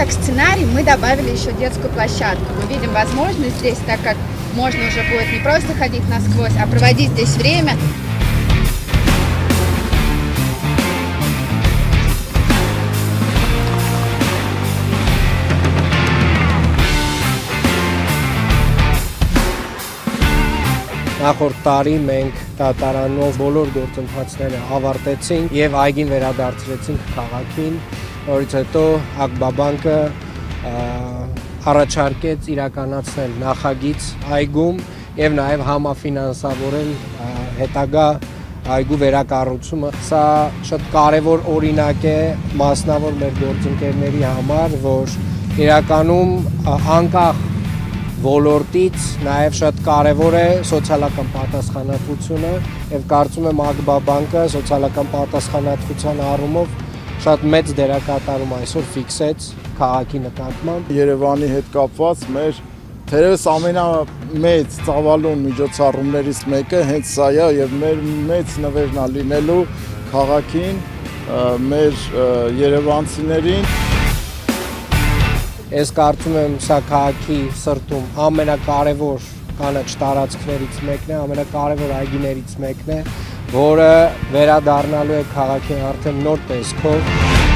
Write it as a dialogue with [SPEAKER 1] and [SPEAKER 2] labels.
[SPEAKER 1] как сценарий мы добавили еще детскую площадку. Мы видим возможность здесь, так как можно уже будет не просто ходить насквозь, а проводить здесь время.
[SPEAKER 2] Նախորդ տարի մենք դատարանով բոլոր գործընթացները ավարտեցինք եւ այգին վերադարձրեցինք քաղաքին, որից հետո Ակբաբանկը առաջարկեց իրականացնել նախագիծ այգում եւ նաեւ համաֆինանսավորել հետագա այգու վերակառուցումը։ Սա շատ կարեւոր օրինակ է մասնավոր մեր գործընկերների համար, որ իրականում անկախ ոլորտից նաև շատ կարևոր է սոցիալական պատասխանատվությունը եւ կարծում եմ Ակբաբանկը սոցիալական պատասխանատվության առումով շատ մեծ դերակատարում այսօր ֆիքսեց քաղաքի նկատմամբ։
[SPEAKER 3] Երևանի հետ կապված մեր թերևս ամենամեծ ծավալուն միջոցառումներից մեկը հենց սա է եւ մեր մեծ նվերն է լինելու քաղաքին, մեր երևանցիներին։
[SPEAKER 2] Ես կարծում եմ սա քաղաքի սրտում ամենակարևոր կանաչ տարածքներից մեկն է, ամենակարևոր այգիներից մեկն է, որը վերադառնալու է քաղաքին արդեն նոր տեսքով։